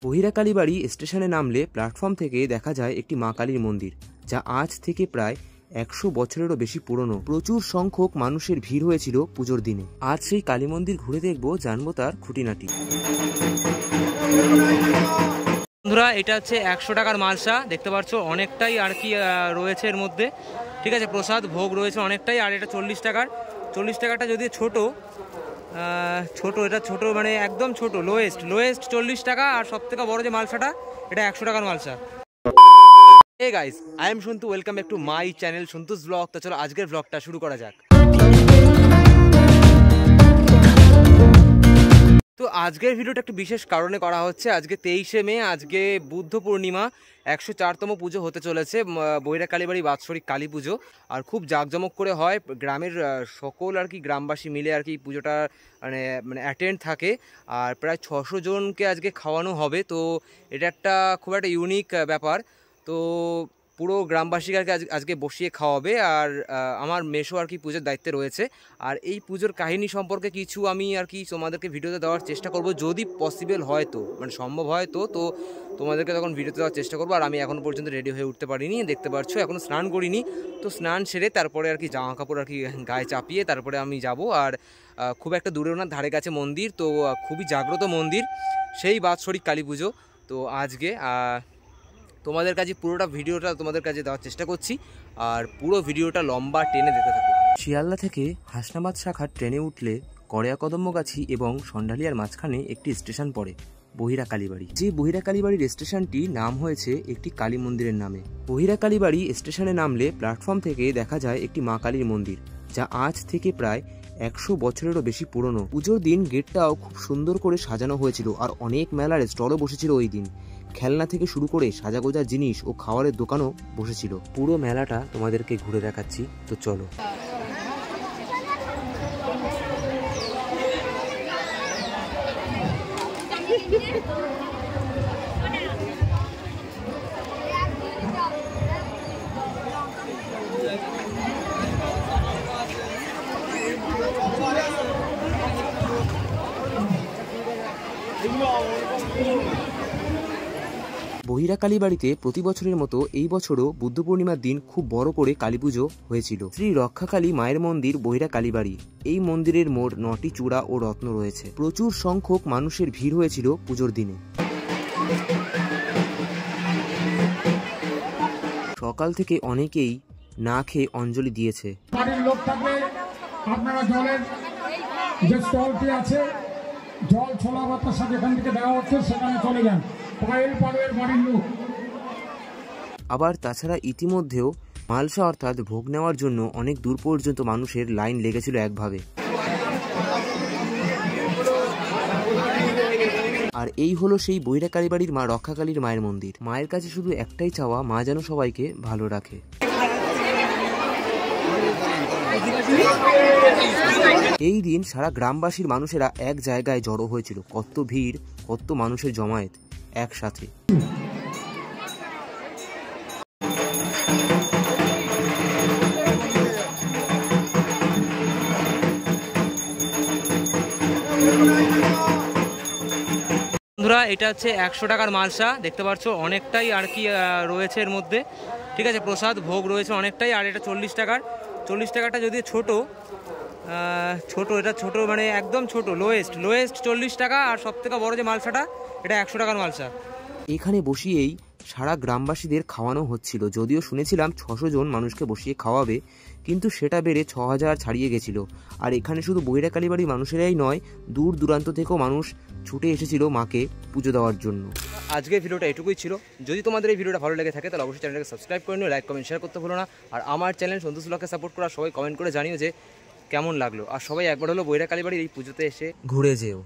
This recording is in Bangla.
বহিরা কালীবাড়ি স্টেশনে নামলে প্ল্যাটফর্ম থেকে দেখা যায় একটি মা কালীর মন্দির, যা আজ থেকে প্রায় 100 বছরেরও বেশি পুরনো। প্রচুর সংখ্যক মানুষের ভিড় হয়েছিল পুজোর দিনে। আজ সেই কালী মন্দির ঘুরে দেখবো, জানবো তার খুঁটিনাটি। বন্ধুরা, এটা হচ্ছে 100 টাকার মালসা, দেখতে পাচ্ছ অনেকটাই আর কি রয়েছে এর মধ্যে। ঠিক আছে, প্রসাদ ভোগ রয়েছে অনেকটাই। আর এটা 40 টাকার। 40 টাকাটা যদি ছোট, এটা ছোট মানে একদম ছোট, লোয়েস্ট 40 টাকা। আর সব থেকে বড় যে মালসাটা, এটা 100 টাকার মালসা। Hey guys, I am Shuntu. Welcome back to my channel Shuntu's Vlog. তো চলো আজকের ব্লগটা শুরু করা যাক। তো আজকের ভিডিওটা একটু বিশেষ কারণে করা হচ্ছে। আজকে 23শে মে, আজকে বুদ্ধ পূর্ণিমা, 104তম পুজো হতে চলেছে বহিরা কালীবাড়ি বাৎসরিক কালী পুজো। আর খুব জাঁকজমক করে হয়, গ্রামের সকল আর কি গ্রামবাসী মিলে আর কি পুজোটা মানে অ্যাটেন্ড থাকে। আর প্রায় 600 জনকে আজকে খাওয়ানো হবে। তো এটা একটা খুব একটা ইউনিক ব্যাপার। তো পুরো গ্রামবাসীকে আজকে বসিয়ে খাওয়াবে। আর আমার মেসো আর কি পুজোর দায়িত্বে রয়েছে। আর এই পুজোর কাহিনী সম্পর্কে কিছু আমি আর কি তোমাদেরকে ভিডিওতে দেওয়ার চেষ্টা করব, যদি পসিবল হয় তো, মানে সম্ভব হয় তো তোমাদেরকে তখন ভিডিওতে দেওয়ার চেষ্টা করবো। আর আমি এখনও পর্যন্ত রেডি হয়ে উঠতে পারিনি, দেখতে পাচ্ছ এখনও স্নান করিনি। তো স্নান সেরে তারপরে আর কি জামা কাপড় আর কি গায়ে চাপিয়ে তারপরে আমি যাব। আর খুব একটা দূরেও না, ধারে কাছে মন্দির, তো খুবই জাগ্রত মন্দির, সেই বাৎসরিক কালী পুজো। তো আজকে তোমাদের কাছে পুরোটা ভিডিওটা তোমাদের কাছে দেওয়ার চেষ্টা করছি। আর পুরো ভিডিওটা লম্বা টেনে দেখতে থাকো। শিয়ালদা থেকে হাসনাবাদ শাখার ট্রেনে উঠলে কড়িয়া কদম্বগাছি এবং সন্ডালিয়ার মাঝখানে একটি স্টেশন পড়ে, বহিরা কালীবাড়ি। যে বহিরা কালীবাড়ির স্টেশনটি নাম হয়েছে একটি কালী মন্দিরের নামে। বহিরা কালীবাড়ি স্টেশনে নামলে প্ল্যাটফর্ম থেকে দেখা যায় একটি মা কালীর মন্দির, যা আজ থেকে প্রায় 100 বছরেরও বেশি পুরনো। পুজোর দিন গেটটাও খুব সুন্দর করে সাজানো হয়েছিল। আর অনেক মেলার স্টলও বসেছিল ওই দিন। খেলনা থেকে শুরু করে সাজাগোজার জিনিস ও খাবারের দোকানও বসেছিল। পুরো মেলাটা তোমাদেরকে ঘুরে দেখাচ্ছি, তো চলো। বহিরা কালীবাড়িতে প্রতি বছরের মতো এই বছরও বুদ্ধ পূর্ণিমার দিন খুব বড় করে কালী পুজো হয়েছিল। শ্রী রক্ষাকালী মায়ের মন্দির বহিরা কালীবাড়ি। এই মন্দিরের মোট 9টি চূড়া ও রত্ন রয়েছে। প্রচুর সংখ্যক মানুষের ভিড় হয়েছিল পুজোর দিনে। সকাল থেকে অনেকেই না খেয়ে অঞ্জলি দিয়েছে। জল ছোলা বাতাসা যেখান থেকে দেওয়া হচ্ছে সেখানে চলে যান। আবার তাছাড়া ইতিমধ্যেও মালসা অর্থাৎ ভোগ নেওয়ার জন্য অনেক দূর পর্যন্ত মানুষের লাইন লেগেছিল একভাবে। আর এই হলো সেই বহিরা কালীবাড়ির মা রক্ষাকালীর মায়ের মন্দির। মায়ের কাছে শুধু একটাই চাওয়া, মা যেন সবাইকে ভালো রাখে। এই দিন সারা গ্রামবাসীর মানুষেরা এক জায়গায় জড়ো হয়েছিল। কত ভিড়, কত মানুষের জমায়েত একসাথে। বন্ধুরা, এটা হচ্ছে 100 টাকার মালসা, দেখতে পাচ্ছ অনেকটাই আর কি রয়েছে এর মধ্যে। ঠিক আছে, প্রসাদ ভোগ রয়েছে অনেকটাই। আর এটা 40 টাকার। 40 টাকাটা যদি ছোট, এটা ছোট মানে একদম ছোট, লোয়েস্ট 40 টাকা। আর সব থেকে বড় যে মালসাটা, এটা 100 টাকার মালসা। এখানে বসিয়েই সারা গ্রামবাসীদের খাওয়ানো হচ্ছিল। যদিও শুনেছিলাম 600 জন মানুষকে বসিয়ে খাওয়াবে, কিন্তু সেটা বেড়ে 6000 ছাড়িয়ে গেছিল। আর এখানে শুধু বহিরা কালীবাড়ির মানুষেরাই নয়, দূর দূরান্ত থেকেও মানুষ ছুটে এসেছিল মাকে পুজো দেওয়ার জন্য। আজকের ভিডিওটা এটুকুই ছিল। যদি তোমাদের এই ভিডিওটা ভালো লেগে থাকে তাহলে অবশ্যই চ্যানেলটাকে সাবস্ক্রাইব করে নিও, লাইক কমেন্ট শেয়ার করতে ভুলো না। আর আমার চ্যানেল সন্তোষ ব্লগকে সাপোর্ট করা সবাই কমেন্ট করে জানিও যে কেমন লাগলো। আর সবাই একবার হলো বহিরা কালীবাড়ির এই পুজোতে এসে ঘুরে যেও।